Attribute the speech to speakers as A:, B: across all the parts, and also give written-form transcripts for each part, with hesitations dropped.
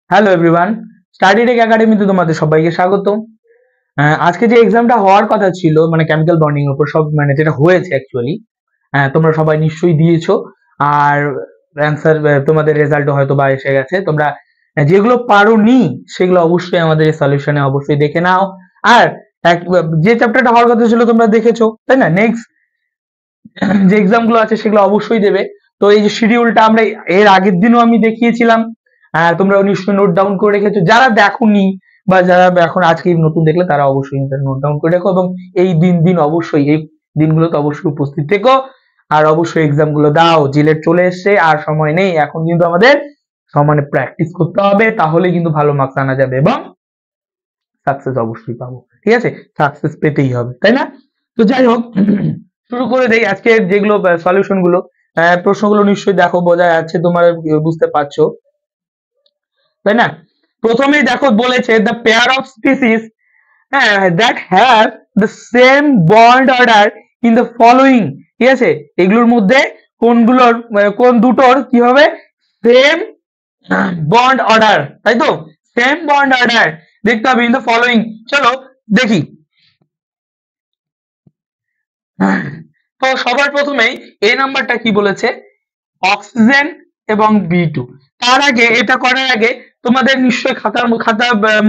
A: Hello everyone, study take একাডেমিতে তোমাদের সবাইকে স্বাগত। আজকে যে এক্সামটা হওয়ার কথা ছিল মানে কেমিক্যাল বন্ডিং এর উপর সব মানে যেটা হয়েছে অ্যাকচুয়ালি তোমরা সবাই নিশ্চয়ই দিয়েছো। আর অ্যান্সার তোমাদের রেজাল্টও হয়তো বা এসে গেছে। তোমরা যেগুলো পারোনি সেগুলো অবশ্যই আমাদের সলিউশনে অবশ্যই দেখে নাও। আর যে চ্যাপ্টারটা হওয়ার কথা ছিল তোমরা দেখেছো, তাই না? নেক্সট যে এক্সাম গুলো আছে সেগুলো অবশ্যই দেবে। তো এই যে শিডিউলটা আমরা এর আগের দিনও আমি দেখিয়েছিলাম, তোমরা নিশ্চয়ই নোট ডাউন করে রেখেছো। যারা দেখোনি বা যারা এখন আজকে নতুন দেখলে তারা অবশ্যই নোট ডাউন করে রেখো এবং এই দিন অবশ্যই এই দিনগুলোতে অবশ্যই উপস্থিত থেকো। আর অবশ্যই এক্সাম গুলো দাও, জিলেট চলে এসছে, আর সময় নেই। এখন কিন্তু আমাদের সমানে প্র্যাকটিস করতে হবে, তাহলে কিন্তু ভালো মার্কস আনা যাবে এবং সাকসেস অবশ্যই পাবো। ঠিক আছে, সাকসেস পেতেই হবে, তাই না? তো যাই হোক, শুরু করে দেই আজকে যেগুলো সলিউশন গুলো। প্রশ্নগুলো নিশ্চয়ই দেখো, বোঝা যাচ্ছে তোমার, বুঝতে পারছো, তাই না? প্রথমেই দেখো বলেছে the pair of species that have the same bond order in the following. ঠিক আছে, এগুলোর মধ্যে কোনগুলোর কোন দুটোর কি হবে সেম বন্ড অর্ডার, তাই তো? সেম বন্ড অর্ডার দেখতে হবে ইন দ্য ফলোইং। চলো দেখি। তো সবার প্রথমেই এই নাম্বারটা কি বলেছে, অক্সিজেন এবং বি2। তার আগে, এটা করার আগে তোমাদের নিশ্চয়ই খাতার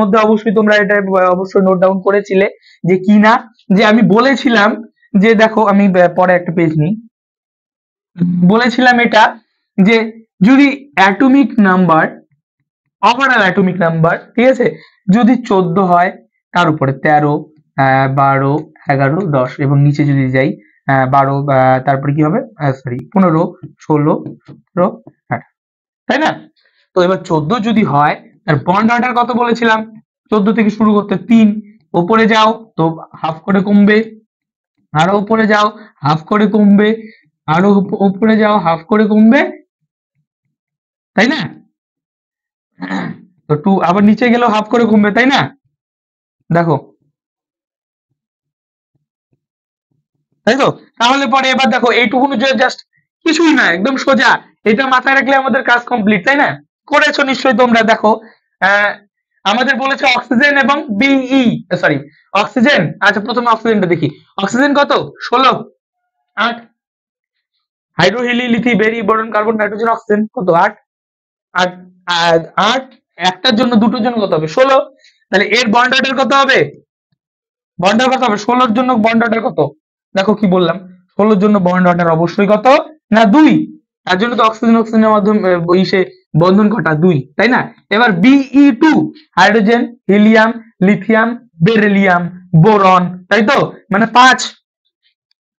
A: মধ্যে অবশ্যই তোমরা এটা অবশ্যই নোট ডাউন করেছিলে যে কি না, যে আমি বলেছিলাম যে দেখো আমি পরে একটা পেজ নিই, বলেছিলাম এটা যে যদি atomic number, overall atomic number, ঠিক আছে, যদি 14 হয়, তার উপরে 13, 12, 11, 10 এবং নিচে যদি যাই 12, তারপরে কি হবে, সরি 15, 16, 17, 18, তাই না? তো এবার 14 যদি হয়, তার বন্ড অর্ডার কত বলেছিলাম? 14 থেকে শুরু করতে 3, উপরে যাও তো হাফ করে কমবে, আরো উপরে যাও হাফ করে কমবে, আরো উপরে যাও হাফ করে কমবে, তাই না? তো 2 আবার নিচে গেলেও হাফ করে কমবে, তাই না? দেখো, তাই তো? তাহলে পরে এবার দেখো এইটুকু জাস্ট কিছুই না, একদম সোজা। এটা মাথায় রাখলে আমাদের কাজ কমপ্লিট, তাই না? করেছো নিশ্চয়ই তোমরা। দেখো, আহ, আমাদের বলেছে অক্সিজেন এবং বিই, সরি অক্সিজেন। আচ্ছা, প্রথমে অক্সিজেনটা দেখি। অক্সিজেন কত? 16, 8। হাইড্রো হিলি লিথি বেরি বোরন কার্বন নাইট্রোজেন অক্সিজেন কত? 8, 8, 8। একটার জন্য দুটোর জন্য কত হবে? 16। তাহলে এর বন্ড অর্ডার কত হবে? বন্ড অর্ডার কত হবে? 16 জন্য বন্ড অর্ডার কত? দেখো কি বললাম, 16 জন্য বন্ড অর্ডার অবশ্যই কত না 2। তার জন্য তো অক্সিজেন অক্সিজেনের মাধ্যমে ইসে বন্ধন কটা 2, তাই না? এবার Be2, hydrogen, helium, lithium, beryllium, boron, তাই তো? মানে 5,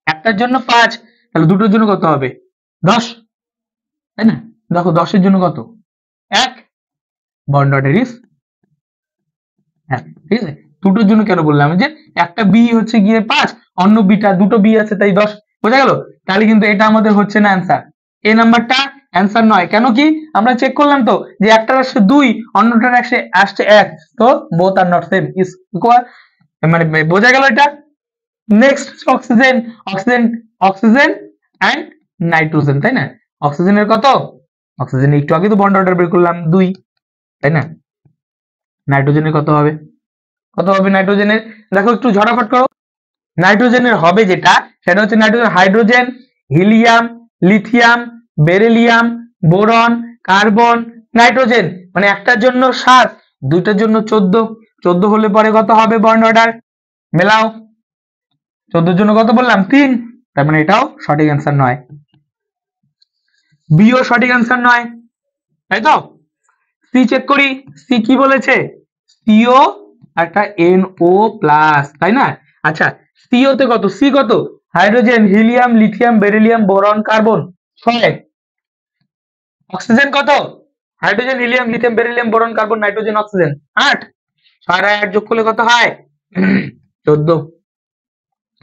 A: একটার জন্য 5, তাহলে দুটোর জন্য কত হবে? 10, তাই না? দেখো 10 এর জন্য কত? 1, বন্ড অর্ডার ইজ 1। ঠিক আছে, দুটোর জন্য কেন বললাম যে একটা বি হচ্ছে গিয়ে 5, অন্য বিটা দুটো বি আছে তাই 10, বোঝা গেল? তাহলে কিন্তু এটা আমাদের হচ্ছে না অ্যান্সার, এই নাম্বারটা অ্যান্সার নয়। কেন কি? আমরা চেক করলাম তো যে একটার আসছে 2, অন্যটার আসছে 1, তো both are not same is equal, মানে বোঝা গেল এটা। Next oxygen, oxygen, oxygen and nitrogen, তাই না? অক্সিজেনের কত? অক্সিজেন একটু আগে তো বন্ড অর্ডার বের করলাম 2, তাই না? নাইট্রোজেনের কত হবে? কত হবে নাইট্রোজেনের? দেখো একটু ঝটাফট করো। নাইট্রোজেনের হবে যেটা, সেটা হচ্ছে nitrogen, hydrogen, helium, lithium, beryllium, boron, carbon, nitrogen. মানে একটার জন্য 7, দুইটার জন্য 14। 14 হলে পরে কত হবে বন্ড অর্ডার? মেলাও। 14 জন্য কত বললাম? 3। তার মানে এটাও সঠিক অ্যান্সার নয়, বিও সঠিক অ্যান্সার নয়, তাই তো? সি চেক করি, সি কি বলেছে? সিও একটা NO প্লাস, তাই না? আচ্ছা, সিও তে কত? সি কত? Hydrogen, helium, lithium, beryllium, boron, carbon 6। Oxygen কত? Hydrogen, helium, lithium, beryllium, boron, carbon, nitrogen, oxygen 8। 6 আর 8 যোগ করলে কত হয়? 14,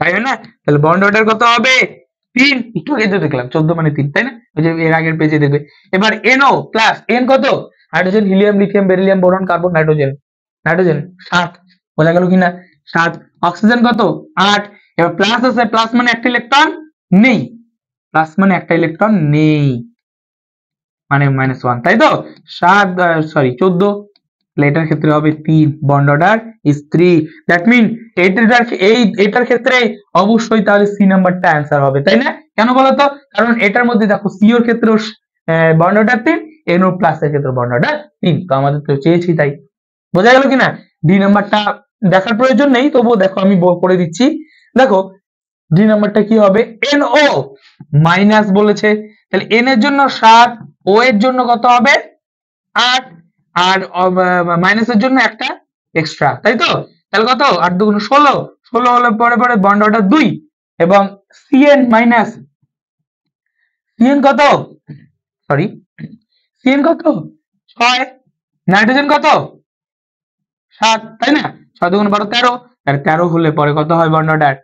A: তাই না? তাহলে বন্ড অর্ডার কত হবে? 3। একটু আগে তো দেখলাম 14 মানে 3, তাই না? ওই যে এর আগের পেজে দেখবে। এবার NO প্লাস, এন কত? Hydrogen, helium, lithium, beryllium, boron, carbon, nitrogen, nitrogen 7। বোঝা গেল কিনা? 7। অক্সিজেন কত? 8। এবার প্লাস আছে, প্লাস মানে একটা ইলেকট্রন নেই, প্লাস মানে একটা ইলেকট্রন নেই, মানে -1, তাই তো? 14, এটার ক্ষেত্রে হবে 3, bond order is 3, that mean এটার ক্ষেত্রে অবশ্যই তাহলে সি নাম্বারটা অ্যান্সার হবে, তাই না? কেন বলতো? কারণ এটার মধ্যে দেখো সি এর ক্ষেত্রে বন্ড অর্ডার 3, NO প্লাস এর ক্ষেত্রে বন্ড অর্ডার 3, তো আমাদের তো চেয়েছি তাই। বোঝা গেল কিনা? ডি নাম্বারটা দেখার প্রয়োজন নেই, তবুও দেখো আমি করে দিচ্ছি। দেখো ডি নাম্বারটা কি হবে? NO মাইনাস বলেছে, তাহলে N এর জন্য 7, O এর জন্য কত হবে? 8, আর মাইনাসের জন্য একটা এক্সট্রা, তাই তো? তাহলে কত? 8 2 16, 16 হলে পরে বন্ড অর্ডার 2, এবং CN মাইনাস CN কত? সরি, CN কত? 6, নাইট্রোজেন কত? 7, তাই না? 6 2 12 13, আর 13 হলে পরে কত হয় বন্ড অর্ডার?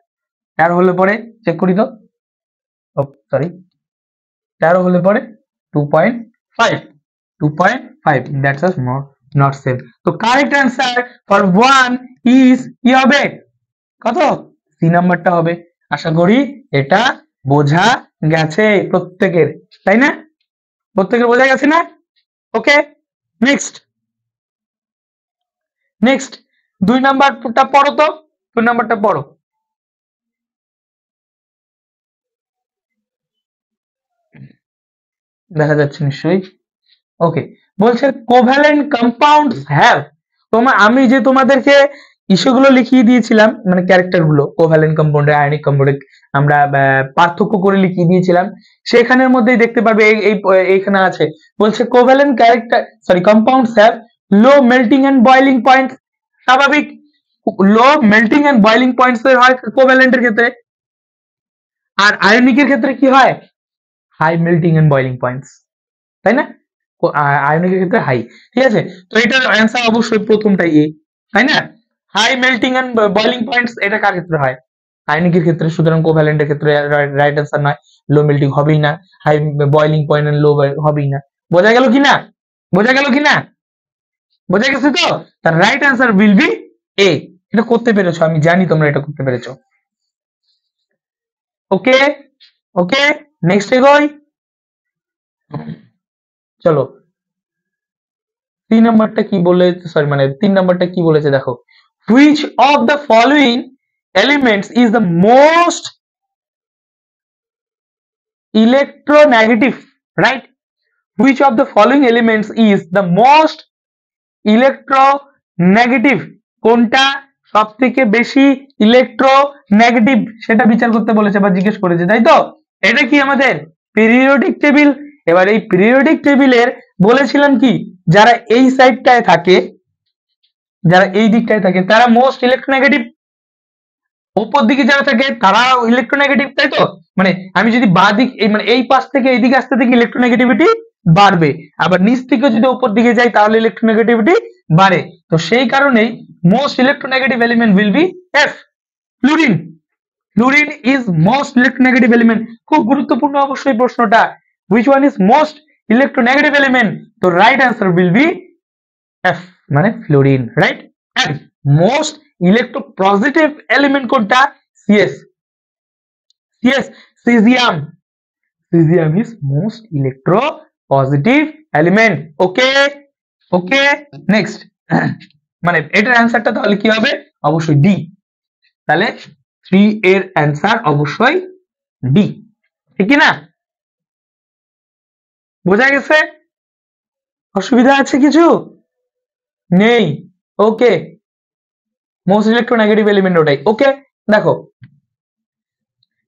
A: 13 হলে পরে চেক করি তো, সরি, 13 হলে পরে 2.5, 2.5, দ্যাটস আস নট সেম। তো কারেক্ট অ্যান্সার ফর 1 ইজ কি হবে? কত? সি নাম্বারটা হবে। আশা করি এটা বোঝা গেছে প্রত্যেকের, তাই না? প্রত্যেকের বোঝা গেছে না? ওকে, নেক্সট 2 নাম্বারটা পড়ো তো, 2 নাম্বারটা পড়ো। দেখা যাচ্ছে নিশ্চয়ই। ওকে, বলছে কোভ্যালেন্ট কম্পাউন্ডস হ্যাভ, আমি যে তোমাদেরকে ইস্যুগুলো লিখিয়ে দিয়েছিলাম, মানে ক্যারেক্টার গুলো, কোভ্যালেন্ট কম্পাউন্ডে আয়নিক কম্পাউন্ডে আমরা পার্থক্য করে লিখিয়ে দিয়েছিলাম, সেখানের মধ্যেই দেখতে পারবে এইখানে আছে, বলছে covalent compounds have low melting and boiling point. স্বাভাবিক, low melting and boiling points হয় কোভ্যালেন্টের ক্ষেত্রে, আর আয়নিকের ক্ষেত্রে কি হয়? High melting and boiling points, তাই না? আয়নিকের ক্ষেত্রে হাই, ঠিক আছে? তো এটার অ্যান্সার অবশ্যই প্রথমটাই এ, তাই না? High melting and boiling points এটা কার ক্ষেত্রে হয়? আয়নিকের ক্ষেত্রে, সুতরাং কোভ্যালেন্টের ক্ষেত্রে রাইট অ্যান্সার নয়, লো মেল্টিং হবেই না, হাই বয়লিং পয়েন্ট এন্ড লো হবেই না। বোঝা গেল কিনা? বোঝা গেল কিনা? বোঝা গেছে তো? তার রাইট অ্যান্সার উইল বি এ। এটা করতে পেরেছো, আমি জানি তোমরা এটা করতে পেরেছো। ওকে ওকে, নেক্সট এগোই, চলো। 3 নাম্বারটা কি বলে, সরি মানে 3 নাম্বারটা কি বলেছে দেখো, which of the following elements is the most electronegative, right? Which of the following elements is the most electronegative, কোনটা সবথেকে বেশি ইলেকট্রোনেগেটিভ সেটা বিচার করতে বলেছে বা জিজ্ঞেস করেছে, তাই তো? এটা কি আমাদের পিরিয়ডিক টেবিল। এবার এই পিরিয়ডিক টেবিলের বলেছিলাম কি, যারা এই সাইডটায় থাকে, যারা এই দিকটায় থাকে তারা মোস্ট ইলেকট্রোনেগেটিভ, উপর দিকে যারা থাকে তারা ইলেকট্রোনেগেটিভ, তাই তো? মানে আমি যদি বাঁ দিক মানে এই পাশ থেকে এই দিকে আসতে থেকে ইলেকট্রোনেগেটিভিটি বাড়বে, আবার নিচ থেকে যদি উপর দিকে যাই তাহলে ইলেকট্রোনেগেটিভিটি বাড়ে। তো সেই কারণেই most electronegative element will be F, fluorine. Fluorine is most electronegative element. খুব গুরুত্বপূর্ণ অবশ্যই প্রশ্নটা, which one is most electronegative element? তো right answer will be F, মানে fluorine, right? And most electropositive element কোনটা? Cs, Cs, caesium. Caesium is most electropositive element. Okay okay, next, মানে এটার অ্যান্সারটা তাহলে কি হবে? অবশ্যই ডি। তাহলে 3 এর অ্যান্সার অবশ্যই ডি, ঠিক কি না? বোঝা গেছে? অসুবিধা আছে কিছু? নেই? ওকে, মোস্ট ইলেকট্রোনেগেটিভ এলিমেন্ট ওটাই। ওকে, দেখো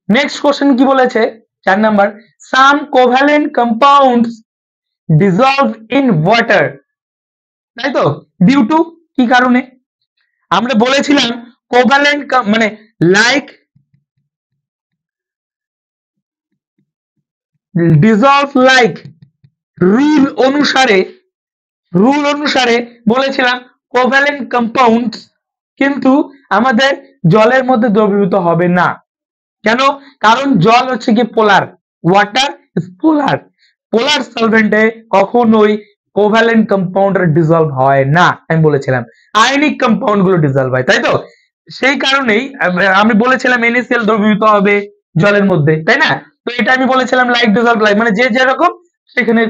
A: নেক্সট কোশ্চেন কি বলেছে, 4 number, some covalent compounds dissolve in water, তাই তো? ডিউ টু, কি কারণে? আমরা বলেছিলাম কোভ্যালেন্ট মানে লাইক ডিসলভ লাইক, রুল অনুসারে বলেছিলাম কোভ্যালেন্ট কম্পাউন্ডস কিন্তু আমাদের জলের মধ্যে দ্রবীভূত হবে না। কেন? কারণ জল হচ্ছে কি পোলার, ওয়াটার ইজ পোলার, পোলার সলভেন্টে কখনোই কোভ্যালেন্ট কম্পাউন্ড ডিসলভ হয় না। আমি বলেছিলাম আয়নিক কম্পাউন্ড গুলো ডিসলভ হয়, তাই তো? সেই কারণেই আমি বলেছিলাম NaCl দ্রবীভূত হবে জলের মধ্যে, তাই না? তো এটা আমি বলেছিলাম লাইক ডিসলভ লাইক, মানে যে যেরকম সেখানে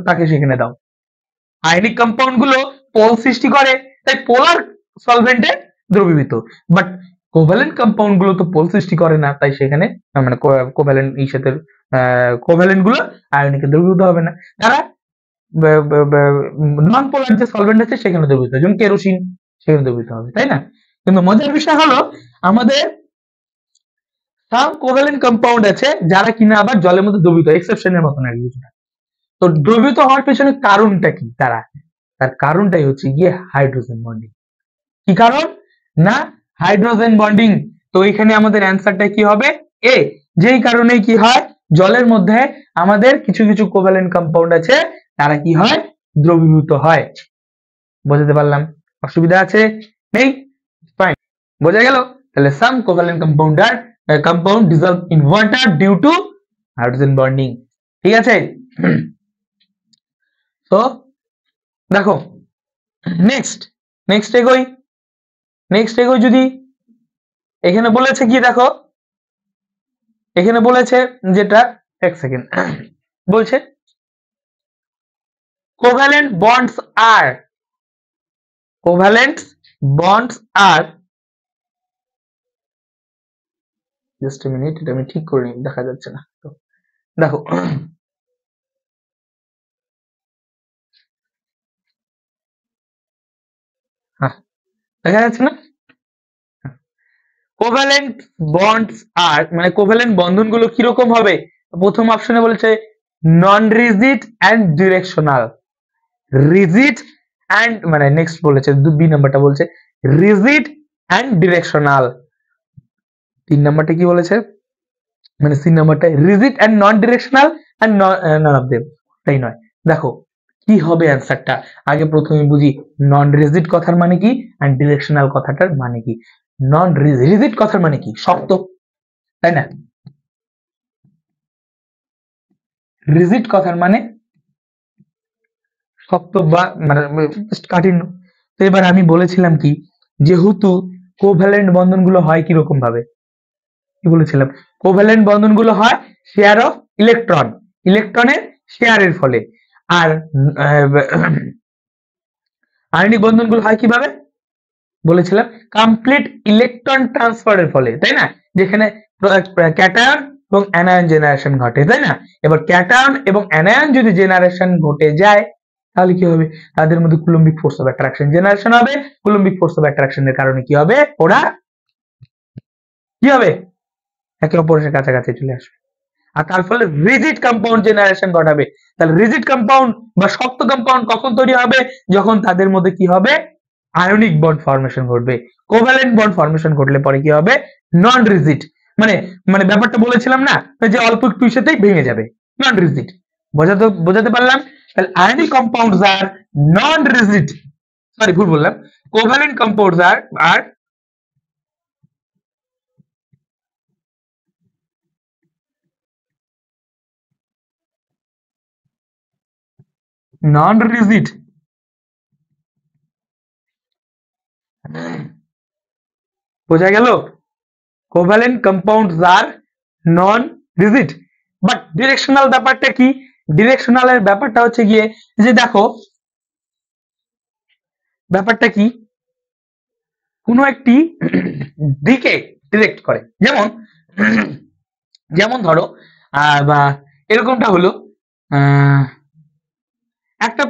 A: তাকে সেখানে দাও। আয়নিক কম্পাউন্ড গুলো পোল সৃষ্টি করে, তাই পোলার সলভেন্টে দ্রবীভূত। বাট কোভ্যালেন্ট কম্পাউন্ড গুলো তো পোল সৃষ্টি করে না, তাই সেখানে মানে কোভ্যালেন্ট সাথে কোভ্যালেন্ট গুলো আয়নিকে দ্রবীভূত হবে না, তারা নন পোলার যে সলভেন্ট আছে সেখানে দ্রবীভূত, যেমন কেরোসিন সেখানে দ্রবীভূত হবে, তাই না? কিন্তু মজার বিষয় হলো আমাদের সাম কোভ্যালেন্ট কম্পাউন্ড আছে যারা কিনা আবার জলের মধ্যে দ্রবীভূত, এক্সেপশনের মতন আর কিছুটা। তো দ্রবীভূত হওয়ার পেছনে কারণটা কি? তার কারণটাই হচ্ছে গিয়ে হাইড্রোজেন বন্ডিং। কি কারণ? না হাইড্রোজেন বন্ডিং। তো এখানে আমাদের অ্যান্সারটা কি হবে? এ। যেই কারণে কি হয়, জলের মধ্যে আমাদের কিছু কিছু কোভ্যালেন্ট কম্পাউন্ড আছে, তারা কি হয়, দ্রবীভূত হয়। বুঝতে পারলাম? অসুবিধা আছে? নেই? ফাইন, বোঝা গেল? তাহলে some covalent compound dissolve in water due to hydrogen bonding. ঠিক আছে? তো দেখো নেক্সট এগোই যদি এখানে বলেছে কি, দেখো এখানে বলেছে যেটা, এক সেকেন্ড, বলছে covalent bonds are just a minute, এটা আমি ঠিক করে নিই, দেখা যাচ্ছে না তো। দেখো হ্যাঁ, দেখা যাচ্ছে না? কোভ্যালেন্ট বন্ডস আর মানে কোভ্যালেন্ট বন্ধনগুলো কিরকম হবে? প্রথম অপশনে বলেছে non rigid and directional. Rigid and মানে নেক্সট বলেছে বি নাম্বারটা বলছে রিজিড অ্যান্ড ডিরেকশনাল। 3 নাম্বারটা কি বলেছে, মানে সি নাম্বারটা rigid and non directional and none of them, তাই নয়। দেখো কি হবে অ্যান্সারটা, আগে প্রথমে বুঝি নন রিজিড কথার মানে কি অ্যান্ড ডিরেকশনাল কথাটার মানে কি। নন রিজিড কথার মানে কি, শক্ত, তাই না? রিজিড কথার মানে শক্ত বা মানে কাঠিন্য। তো এবার আমি বলেছিলাম কি, যেহেতু কোভ্যালেন্ট বন্ধনগুলো হয় কিরকম ভাবে, কি বলেছিলাম, কোভ্যালেন্ট বন্ধনগুলো হয় শেয়ার অফ ইলেকট্রনের শেয়ারের ফলে। আর আয়নিক বন্ধনগুলো হয় কিভাবে বলেছিলাম, কমপ্লিট ইলেকট্রন ট্রান্সফারের ফলে, তাই না? যেখানে ক্যাটায়ন এবং অ্যানায়ন জেনারেশন ঘটে, তাই না? এবার ক্যাটায়ন এবং অ্যানায়ন যদি জেনারেশন ঘটে যায় তাহলে কি হবে, তাদের মধ্যে কুলম্বিক ফোর্স অফ অ্যাট্রাকশন জেনারেশন হবে। কুলম্বিক ফোর্স অফ অ্যাট্রাকশনের কারণে কি হবে, ওরা কি হবে, একে অপরের কাছাকাছি চলে আসবে, আর তার ফলে রিজিড কম্পাউন্ড জেনারেশন ঘটাবে। তাহলে রিজিড কম্পাউন্ড বা শক্ত কম্পাউন্ড কখন তৈরি হবে, যখন তাদের মধ্যে কি হবে, আয়নিক বন্ড ফর্মেশন ঘটবে। কোভ্যালেন্ট বন্ড ফর্মেশন ঘটলে পরে কি হবে, নন রিজিড, মানে মানে ব্যাপারটা বলেছিলাম না যে অল্প একটু ইসেতেই ভেঙে যাবে, নন রিজিড। বোঝাতে পারলাম? তাহলে ionic compounds are non rigid, sorry ভুল বললাম, covalent compounds are non rigid. বোঝা গেল? Covalent compounds are non rigid. But directional ব্যাপারটা কি, ডিরেকশনালের ব্যাপারটা হচ্ছে গিয়ে যে দেখো ব্যাপারটা কি, কোনো একটি দিকে ডিরেক্ট করে, যেমন যেমন ধরো বা এরকমটা হলো একটা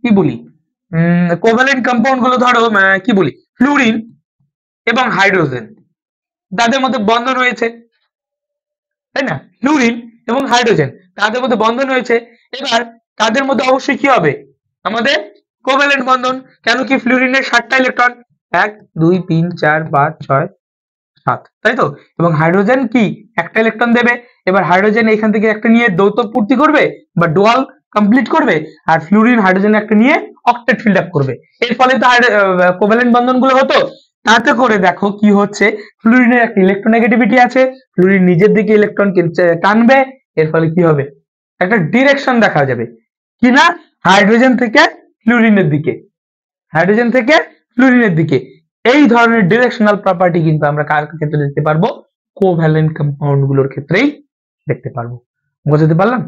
A: কি বলি, কোভ্যালেন্ট কম্পাউন্ড গুলো ধরো কি বলি, ফ্লুরিন এবং হাইড্রোজেন, তাদের মধ্যে বন্ধন রয়েছে, তাই না? ফ্লুরিন এবং হাইড্রোজেন তাদের মধ্যে বন্ধন রয়েছে। এবার তাদের মধ্যে অবশ্যই কি হবে, আমাদের কোভ্যালেন্ট বন্ধন। কেন কি, ফ্লুরিনের 7টা ইলেকট্রন, 1 2 3 4 5 6 7, তাই তো? এবং হাইড্রোজেন কি একটা ইলেকট্রন দেবে। এবার হাইড্রোজেন এখান থেকে একটা নিয়ে যৌথ পূর্তি করবে বা ডুয়াল কমপ্লিট করবে, আর ফ্লুরিন হাইড্রোজেন একটা নিয়ে অক্টেট ফিল্ড আপ করবে। এর ফলে তো কোভ্যালেন্ট বন্ধনগুলো হতো। তাতে করে দেখো কি হচ্ছে, ফ্লুরিনের একটা ইলেকট্রোনেগেটিভিটি আছে, ফ্লুরিন নিজের দিকে ইলেকট্রন টানবে, এর ফলে কি হবে, একটা ডিরেকশন দেখা যাবে, কি না, হাইড্রোজেন থেকে ফ্লুরিনের দিকে, হাইড্রোজেন থেকে ফ্লুরিনের দিকে। এই ধরনের ডিরেকশনাল প্রপার্টি কিন্তু আমরা কার ক্ষেত্রে দেখতে পারবো, কোভ্যালেন্ট কম্পাউন্ড গুলোর ক্ষেত্রেই দেখতে পারবো। বুঝতে পারলাম?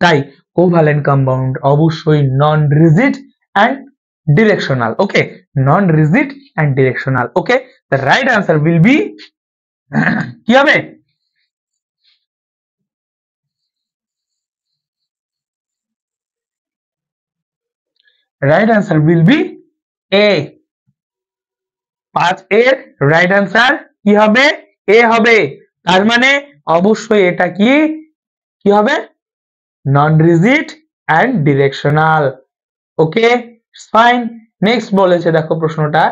A: তাই কোভ্যালেন্ট কম্পাউন্ড অবশ্যই non rigid and directional. Okay, non rigid and directional. Okay, the right answer will be কি হবে? Right answer will be A. 5 এর রাইট আনসার কি হবে? এ হবে। তার মানে অবশ্যই এটা কি কি হবে? Non rigid and directional. Okay, fine. Next বলেছে, দেখো প্রশ্নটা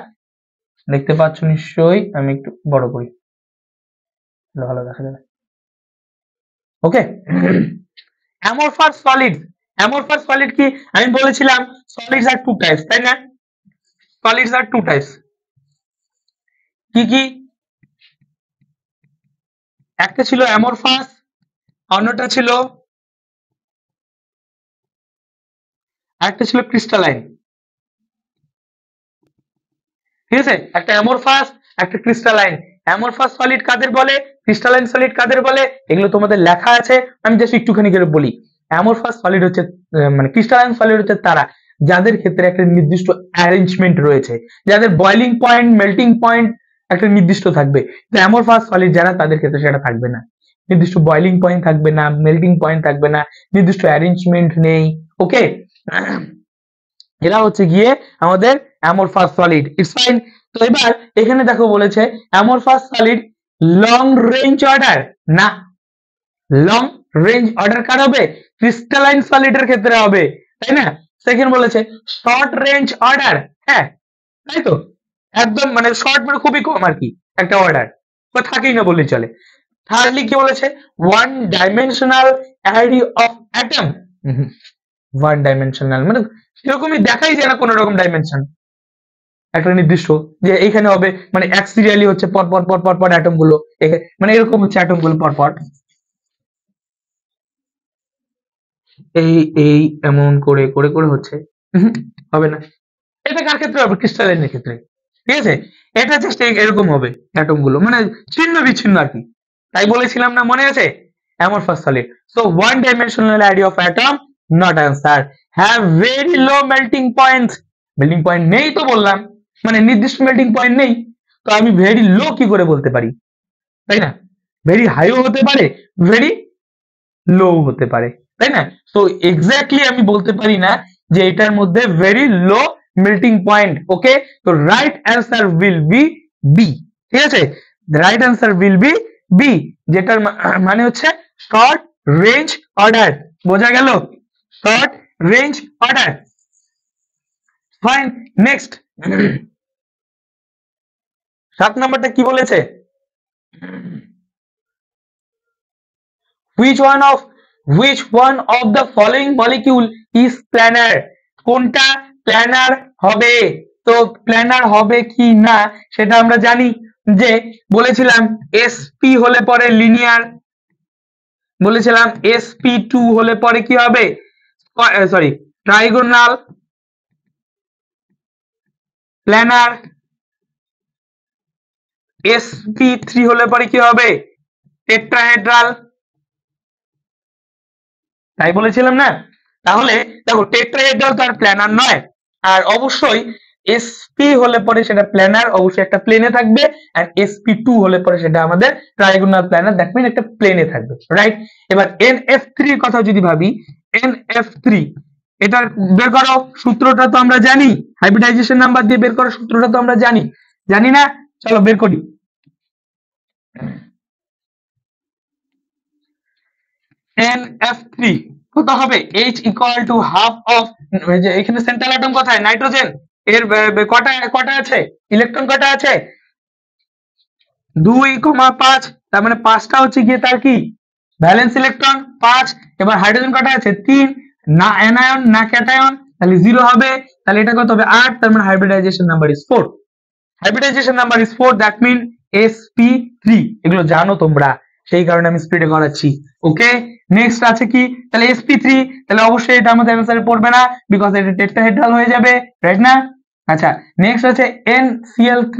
A: দেখতে পাচ্ছ নিশ্চয়ই, আমি একটু বড় করি, ভালো দেখা যাবে। ওকে, অ্যামরফাস সলিড। অ্যামরফাস সলিড কি? আমি বলেছিলাম সলিডস আর টু টাইপস, তাই না? সলিডস আর টু টাইপস। কি কি? একটা ছিল অ্যামরফাস, অন্যটা ছিল আরেকটা ছিল ক্রিস্টালাইন। ঠিক আছে, একটা অ্যামরফাস, একটা ক্রিস্টালাইন। অ্যামরফাস সলিড কাদের বলে, ক্রিস্টালাইন সলিড কাদের বলে, এগুলো তোমাদের লেখা আছে, আমি জাস্ট একটুখানি করে বলি। অ্যামরফাস সলিড হচ্ছে মানে ক্রিস্টালাইন সলিড হচ্ছে তারা যাদের ক্ষেত্রে একটা নির্দিষ্ট অ্যারেঞ্জমেন্ট রয়েছে, যাদের বয়লিং পয়েন্ট, মেল্টিং পয়েন্ট একটা নির্দিষ্ট থাকবে। অ্যামরফাস সলিড যারা, তাদের ক্ষেত্রে সেটা থাকবে না। নির্দিষ্ট বয়লিং পয়েন্ট থাকবে না, মেল্টিং পয়েন্ট থাকবে না, নির্দিষ্ট অ্যারেঞ্জমেন্ট নেই। ওকে, এরা হচ্ছে গিয়ে আমাদের অ্যামরফাস সলিড। It's fine. তো এবার এখানে দেখো বলেছে amorphous solid long range order না, লং রেঞ্জ অর্ডার কার হবে? ক্রিস্টালাইন সলিডের ক্ষেত্রে হবে, তাই না? সেকেন্ড বলেছে শর্ট রেঞ্জ অর্ডার। হ্যাঁ, তাই তো, একদম মানে শর্ট মানে খুবই কম আর কি একটা অর্ডার, বা থাকেই না বললেই চলে। থার্ডলি কি বলেছে? One dimensional array of atom. One dimensional মানে সেরকমই দেখাই যায় না কোন রকম ডাইমেনশন একটা নির্দিষ্ট, যে এইখানে হবে মানে এক সিরিয়ালি হচ্ছে পর পর পর পর পর অ্যাটম গুলো, মানে এরকম হচ্ছে অ্যাটম গুলো পর পর এই এই এমন করে করে করে হচ্ছে, হবে না। এটা কার ক্ষেত্রে হবে? ক্রিস্টালাইনের ক্ষেত্রে। ঠিক আছে, এটা জাস্ট এরকম হবে অ্যাটম গুলো, মানে ছিন্ন বিচ্ছিন্ন আর কি। তাই বলেছিলাম না, মনে আছে? Amorphous solid. So one dimensional idea of atom, not answer. Have very low melting point. Melting point নেই তো বললাম, মানে নির্দিষ্ট মেল্টিং পয়েন্ট নেই, তো আমি ভেরি লো কি করে বলতে পারি, তাই না? ভেরি হাইও হতে পারে, ভেরি লো হতে পারে, তাই না? তো এক্স্যাক্টলি আমি বলতে পারি না যে এটার মধ্যে very low melting point. Okay, তো right answer will be B. ঠিক আছে, right answer will be B, যেটার মানে হচ্ছে শর্ট রেঞ্জ অর্ডার। বোঝা গেল? Short range order. Fine, next 7 নম্বরটা কি বলেছে? which one of the following molecule is planar? কোনটা প্ল্যানার হবে? তো প্ল্যানার হবে কি না সেটা আমরা জানি, যে বলেছিলাম sp হলে পরে লিনিয়ার, বলেছিলাম sp2 হলে পরে কি হবে? Sorry, trigonal planner. sp3 হলে পরে কি হবে? টেট্রাহেড্রাল। তাই বলেছিলাম না? তাহলে দেখো টেট্রাহেড্রাল তো আর প্ল্যানার নয়, আর অবশ্যই sp হলে পরে সেটা প্ল্যানার, অবশ্যই একটা প্লেনে থাকবে, আর sp2 হলে পরে সেটা আমাদের ট্রাইগোনাল প্ল্যানার, দ্যাট মিন একটা প্লেনে থাকবে, রাইট? এবার nf3 এর কথা যদি ভাবি, nf3 এটার বের করো সূত্রটা তো আমরা জানি, হাইব্রিডাইজেশন নাম্বার দিয়ে বের করার সূত্রটা তো আমরা জানি, জানি না? চলো বের করি। NF3 কত হবে? H equal to half of, এখানে সেন্ট্রাল অ্যাটম কোথায়? নাইট্রোজেন। এর কটা কটা আছে? ইলেকট্রন কটা আছে? 2,5। তার মানে 5টা হচ্ছে গিয়ে তার কি ভ্যালেন্স ইলেকট্রন 5। এবার হাইড্রোজেন কটা আছে? 3। না অ্যানায়ন না ক্যাটায়ন, তাহলে 0 হবে। তাহলে এটা কত হবে? 8। তার মানে hybridization number is 4। Hybridization number is 4, that mean sp3। এগুলো জানো তোমরা, সেই কারণে আমি স্পিডে করাচ্ছি। ওকে, নেক্সট আছে কি? তাহলে sp3, তাহলে অবশ্যই এটা আমাদের অ্যানসারে পড়বে না, বিকজ এটা টেট্রাহেড্রাল হয়ে যাবে, রাইট না? আচ্ছা, নেক্সট আছে NCl3।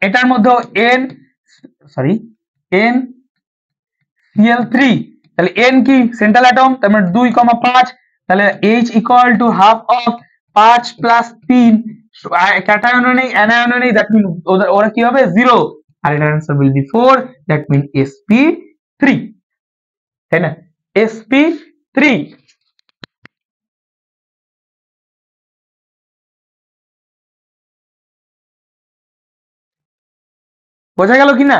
A: এটার মধ্যে NCl3, তাহলে n কি সেন্ট্রাল অ্যাটম, তার মানে 2,5, তাহলে H equal to half of 5 plus 3, ক্যাটায়নও নেই অ্যানায়নও নেই, দ্যাট মিন ওরা কি হবে 0, আর এটার answer will be 4, that mean sp3, তাই না, sp3। বোঝা গেল কিনা?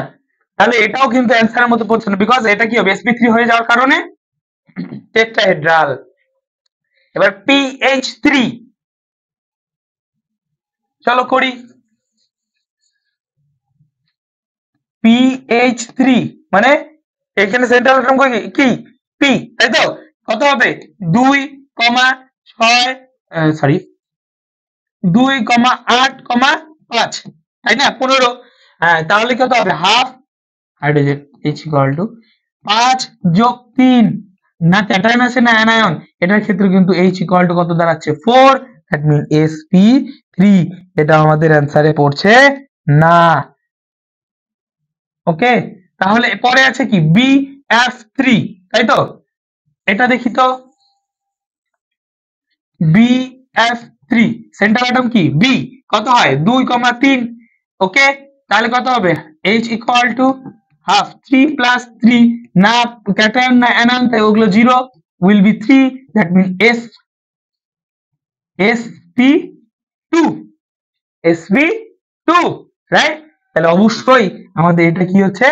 A: তাহলে এটাও কিন্তু অ্যান্সারের মধ্যে পড়ছে না, বিকজ এটা কি হবে sp3 হয়ে যাওয়ার কারণে টেট্রাহেড্রাল। এবার pH3 চলো করি। pH3 মানে এখানে সেন্ট্রাল অ্যাটম কি p, তাই তো, কত হবে 2,6 সরি 2,8,5, তাই না 15, হ্যাঁ তাহলে কত হবে half hydrogen H equal to 5 যোগ 3, না ক্যাটায়ন আছে না অ্যানায়ন, এটার ক্ষেত্রে কিন্তু H ইকুয়াল টু কত দাঁড়াচ্ছে 4, দ্যাট মিন sp3, এটা আমাদের অ্যান্সারে পড়ছে না। ওকে, তাহলে পরে আছে কি bf3, তাই তো, এটা দেখি তো bf3 সেন্ট্রাল অ্যাটম কি b, কত হয় 2,3, ওকে তাহলে কত হবে H equal to half 3 plus 3, না ক্যাটায়ন না অ্যানায়ন তাই ওগুলো 0, will be 3, that mean sp2, sp2, right. তাহলে অবশ্যই আমাদের এটা কি হচ্ছে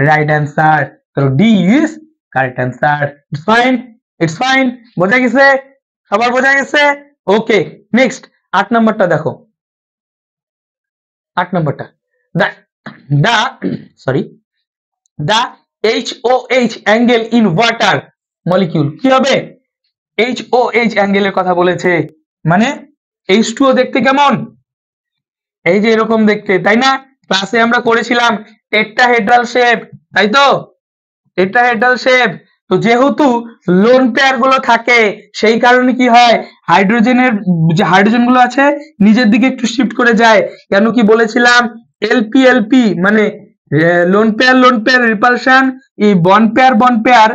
A: রাইট অ্যান্সার, তো D is correct answer. It's fine, it's fine, বোঝা গেছে, সবার বোঝা গেছে। ওকে নেক্সট 8 নাম্বারটা দেখো, 8 নাম্বারটা the sorry the HOH angle in water molecule কি হবে, HOH অ্যাঙ্গেলের কথা বলেছে, মানে H2O দেখতে কেমন, এই যে এরকম দেখতে, তাই না, ক্লাসে আমরা করেছিলাম টেট্রাহেড্রাল শেপ, তাই তো, টেট্রাহেড্রাল শেপ। তো যেহেতু লোন পেয়ার গুলো থাকে সেই কারণে কি হয় হাইড্রোজেনের যে হাইড্রোজেন গুলো আছে নিজের দিকে একটু শিফট করে যায়, কেন কি বলেছিলাম এলপি মানে লোন পেয়ার রিপালশন, এই বন্ড পেয়ার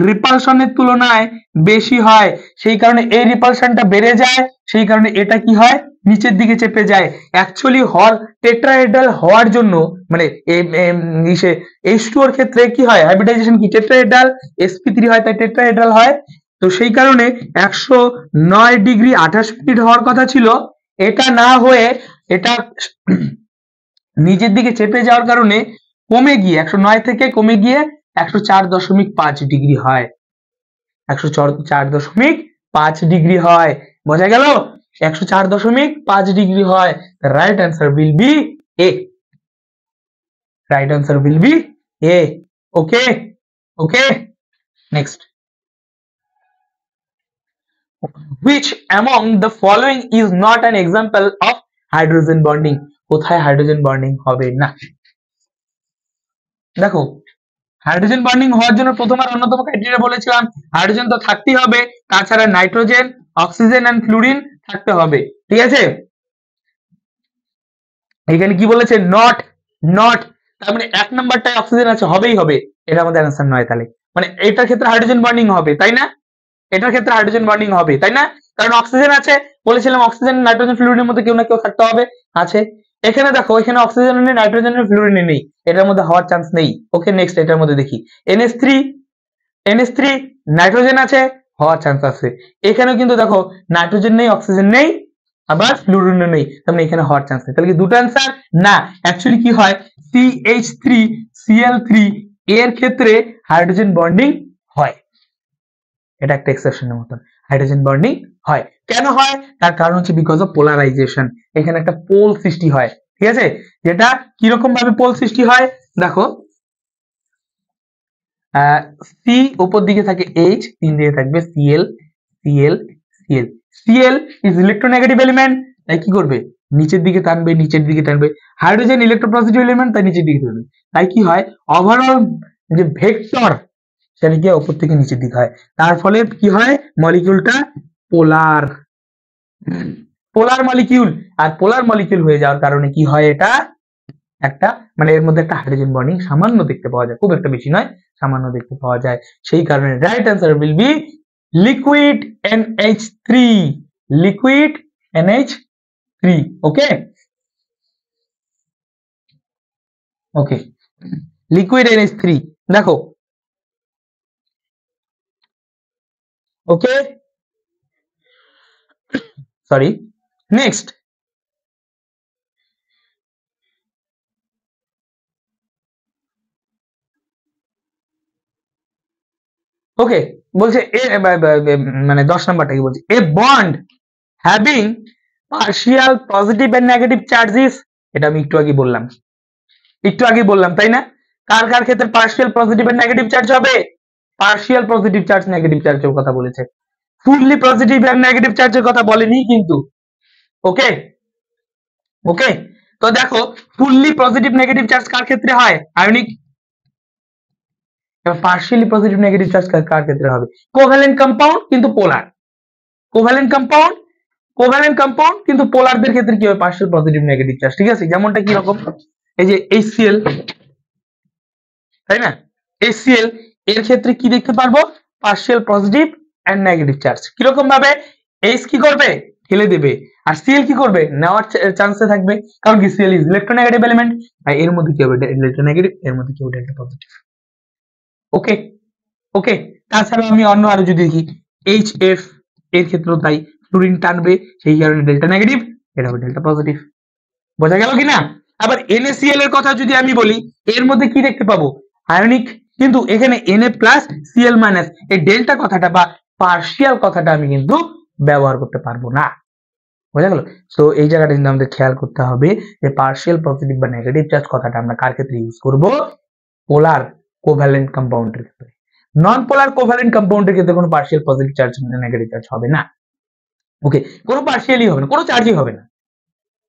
A: রিপালশনের তুলনায় বেশি হয়, সেই কারণে এই রিপালশনটা বেড়ে যায়, সেই কারণে এটা কি হয় নিচের দিকে চেপে যায়। অ্যাকচুয়ালি টেট্রাহেড্রাল হওয়ার জন্য মানে H2O এর ক্ষেত্রে কি হয় হাইব্রিডাইজেশন কি টেট্রাহেড্রাল, sp3 হয় তাই টেট্রাহেড্রাল হয়। তো সেই কারণে 109 ডিগ্রি 28 মিনিট হওয়ার কথা ছিল, এটা না হয়ে এটা নিজের দিকে চেপে যাওয়ার কারণে কমে গিয়ে 109 থেকে কমে গিয়ে 104.5 ডিগ্রি হয়, 104.5 ডিগ্রি হয়, বোঝা গেল 104.5 ডিগ্রি হয়। Right answer will be A, right answer will be A. Okay okay next, which among the following is not an example of hydrogen bonding, কোথায় হাইড্রোজেন বন্ডিং হবে না, দেখো হাইড্রোজেন বন্ডিং হওয়ার জন্য প্রথম আর অন্যতম ক্রাইটেরিয়া বলেছিলাম হাইড্রোজেন তো থাকতেই হবে, তাছাড়া নাইট্রোজেন অক্সিজেন এন্ড ফ্লুরিন থাকতে হবে, ঠিক আছে। এখানে কি বলেছে নট, নট, তার মানে এক নাম্বারটায় অক্সিজেন আছে হবেই হবে, এটা আমাদের অ্যান্সার নয়, তাহলে মানে এটার ক্ষেত্রে হাইড্রোজেন বন্ডিং হবে তাই না, এটার ক্ষেত্রে হাইড্রোজেন বন্ডিং হবে তাই না, কারণ অক্সিজেন আছে, বলেছিলাম অক্সিজেন নাইট্রোজেন ফ্লুরিনের মধ্যে কেউ না কেউ থাকতে হবে, আছে। এখানে দেখো এখানে অক্সিজেন নেই নাইট্রোজেন ফ্লুরিন নেই, এটার মধ্যে হওয়ার চান্স নেই। ওকে নেক্সট এটার মধ্যে দেখি NH3 নাইট্রোজেন আছে, হওয়ার চান্স আছে। এখানেও কিন্তু দেখো নাইট্রোজেন নেই অক্সিজেন নেই আবার ফ্লুরিন নেই, তার মানে এখানে হওয়ার চান্স নেই, তাহলে কি দুটো অ্যান্সার না। অ্যাকচুয়ালি কি হয় CH3Cl3 এর ক্ষেত্রে হাইড্রোজেন বন্ডিং হয়, এটা একটা এক্সেপশনের মতন হাইড্রোজেন বন্ডিং হয়, কেন হয় তার কারণ হচ্ছে বিকজ অফ পোলারাইজেশন, এখানে একটা পোল সৃষ্টি হয়, ঠিক আছে। যেটা কিরকম ভাবে পোল সৃষ্টি হয় দেখো, সি উপর দিকে থাকে H, তিন দিকে থাকবে Cl, Cl, Cl, Cl is electronegative element, তাই কি করবে নিচের দিকে টানবে, নিচের দিকে টানবে, হাইড্রোজেন ইলেকট্রোপজিটিভ এলিমেন্ট তাই নিচের দিকে টানবে, তাই কি হয় ওভারঅল যে ভেক্টর সেটা কি উপর থেকে নিচের দিকে হয়, তার ফলে কি হয় মলিকিউলটা পোলার, পোলার মলিকিউল, আর পোলার মলিকিউল হয়ে যাওয়ার কারণে কি হয় এটা একটা মানে এর মধ্যে একটা হাইড্রোজেন বন্ডিং সামান্য দেখতে পাওয়া যায়, খুব একটা বেশি নয়, সামান্য দেখতে পাওয়া যায়। সেই কারণে right answer will B liquid NH3, liquid NH3। Okay okay, liquid NH3 দেখো। ওকে সরি, নেক্সট ওকে বলছে মানে 10 নাম্বারটা কি বলছে, a bond having partial positive and negative charges, এটা আমি একটু আগে বললাম তাই না? কার কার ক্ষেত্রে partial positive and negative charge হবে? পার্শিয়াল পজিটিভ চার্জ নেগেটিভ চার্জের কথা বলেছে, ফুললি পজিটিভ এন্ড নেগেটিভ চার্জের কথা বলেনি কিন্তু। ওকে ওকে, তো দেখো ফুললি পজিটিভ নেগেটিভ চার্জ কার ক্ষেত্রে হয়? Ionic. Partially positive negative charge কার ক্ষেত্রে হবে? কোভ্যালেন্ট কম্পাউন্ড কিন্তু পোলার, কোভ্যালেন্ট কম্পাউন্ড কিন্তু পোলারদের ক্ষেত্রে কি হবে? Partial positive negative charge. ঠিক আছে, যেমনটা কি রকম, এই যে HCl তাই না, HCl এর ক্ষেত্রে কি দেখতে পারবো? Partial positive and negative charge. কিরকম ভাবে? H কি করবে? ফেলে দেবে, আর Cl কি করবে? নেওয়ার চান্সে থাকবে, কারণ কি Cl ইজ ইলেকট্রোনেগেটিভ এলিমেন্ট, তাই এর মধ্যে কি হবে? ইলেকট্রোনেগেটিভ, এর মধ্যে কি হবে? Delta positive. ওকে ওকে, তাছাড়া আমি অন্য আরো যদি দেখি HF এর ক্ষেত্রেও তাই, ফ্লুরিন টানবে, সেই কারণে ডেল্টা নেগেটিভ, এটা হবে ডেল্টা পজিটিভ। বোঝা গেল কিনা? আবার NaCl এর কথা যদি আমি বলি, এর মধ্যে কি দেখতে পাবো? আয়নিক, কিন্তু এখানে Na+Cl-, এই ডেল্টা কথাটা বা পার্শিয়াল কথাটা আমি কিন্তু ব্যবহার করতে পারবো না। বোঝা গেল? তো এই জায়গাটা কিন্তু আমাদের খেয়াল করতে হবে যে পার্শিয়াল পজিটিভ বা নেগেটিভ চার্জ কথাটা আমরা কার ক্ষেত্রে ইউজ করব? পোলার কোভ্যালেন্ট কম্পাউন্ডের ক্ষেত্রে। নন পোলার কোভ্যালেন্ট কম্পাউন্ডের ক্ষেত্রে কোনো partial positive charge negative charge হবে না। ওকে, কোনো পার্শিয়ালি হবে না, কোনো চার্জই হবে না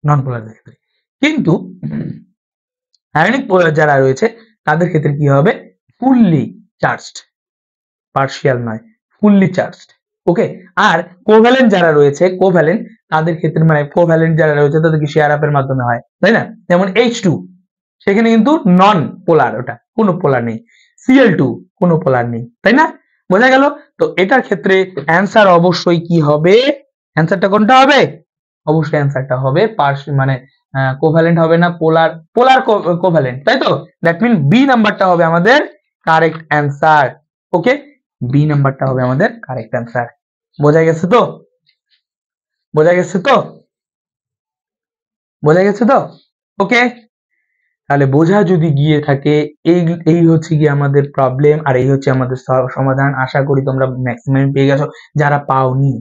A: নন পোলারের ক্ষেত্রে। কিন্তু আয়নিক যারা রয়েছে তাদের ক্ষেত্রে কি হবে? ফুললি চার্জড, পার্শিয়াল নয়, ফুললি চার্জড। ওকে, আর কোভ্যালেন্ট যারা রয়েছে, কোভ্যালেন্ট তাদের ক্ষেত্রে মানে কোভ্যালেন্ট যারা রয়েছে তাদের কি শেয়ার আপের মাধ্যমে হয়, তাই না? যেমন H2 সেখানে কিন্তু নন পোলার, ওটা কোনো পোলার নেই। Cl2 কোনো পোলার নেই, তাই না? বোঝা গেল? তো এটার ক্ষেত্রে অ্যান্সার অবশ্যই কি হবে? অ্যান্সারটা কোনটা হবে? অবশ্যই অ্যান্সারটা হবে মানে কোভ্যালেন্ট হবে না, পোলার কোভ্যালেন্ট, তাই তো? দ্যাট মিন বি নাম্বারটা হবে আমাদের কারেক্ট অ্যান্সার। ওকে, বি নাম্বারটা হবে আমাদের কারেক্ট অ্যান্সার। বোঝা গেছে তো? বোঝা গেছে তো? বোঝা গেছে তো? ওকে, তাহলে বোঝা যদি গিয়ে থাকে, এই হচ্ছে গিয়ে আমাদের প্রবলেম, আর এই হচ্ছে আমাদের সমাধান। আশা করি তোমরা ম্যাক্সিমাম পেয়ে গেছো। যারা পাওনি,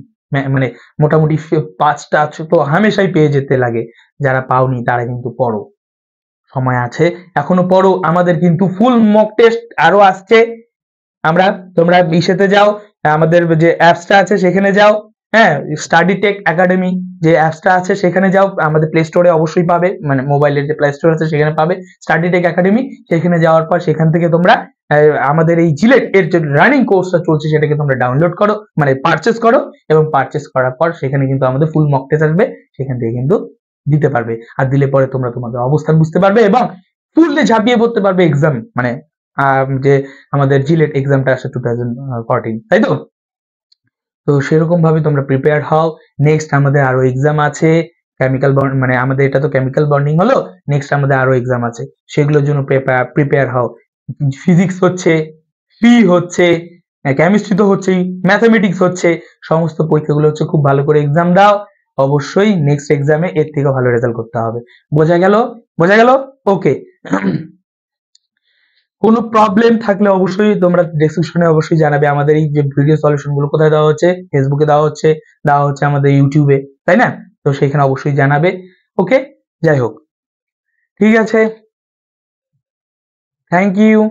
A: মানে মোটামুটি 5টা তো হামেশাই পেয়ে যেতে লাগে, যারা পাওনি তারা কিন্তু পড়ো, সময় আছে, এখনো পড়ো। আমাদের কিন্তু ফুল মক টেস্ট আরো আসছে। তোমরা ইসেতে যাও, আমাদের যে অ্যাপসটা আছে সেখানে যাও, হ্যাঁ, স্টাডি টেক একাডেমি যে অ্যাপসটা আছে সেখানে যাও, আমাদের প্লে স্টোরে অবশ্যই পাবে, মানে মোবাইলের যে প্লে স্টোর আছে সেখানে পাবে স্টাডি টেক একাডেমি। সেখানে যাওয়ার পর সেখান থেকে তোমরা আমাদের এই জিলেট এর যে রানিং কোর্সটা চলছে সেটাকে তোমরা ডাউনলোড করো, মানে পারচেস করো, এবং পারচেস করার পর সেখানে কিন্তু আমাদের ফুল মক টেস্ট আসবে, সেখান থেকে কিন্তু দিতে পারবে। আর দিলে পরে তোমরা তোমাদের অবস্থান বুঝতে পারবে এবং ফুললি ঝাঁপিয়ে পড়তে পারবে এক্সাম, মানে যে আমাদের জিলেট এক্সামটা আসে 2014, তাই তো? তো সেরকম ভাবে তোমরা প্রিপেয়ার হও। নেক্সট আমাদের আরো এক্সাম আছে, কেমিক্যাল বন্ড, মানে আমাদের এটা তো কেমিক্যাল বন্ডিং হলো, নেক্সট আমাদের আরো এক্সাম আছে, সেগুলোর জন্য প্রিপেয়ার হও। ফিজিক্স হচ্ছে, পি হচ্ছে, কেমিস্ট্রি তো হচ্ছেই, ম্যাথমেটিক্স হচ্ছে, সমস্ত পরীক্ষাগুলো হচ্ছে, খুব ভালো করে এক্সাম দাও। অবশ্যই নেক্সট এক্সামে এর থেকে ভালো রেজাল্ট করতে হবে। বোঝা গেল? বোঝা গেল? ওকে। কোনো প্রবলেম থাকলে অবশ্যই তোমরা ডেসক্রিপশনে অবশ্যই জানাবে। আমাদের এই যে ভিডিও সলিউশন গুলো কোথায় দেওয়া হচ্ছে? ফেসবুকে দেওয়া হচ্ছে আমাদের ইউটিউবে, তাই না? তো সেখানে অবশ্যই জানাবে। ওকে, যাই হোক, ঠিক আছে, থ্যাংক ইউ।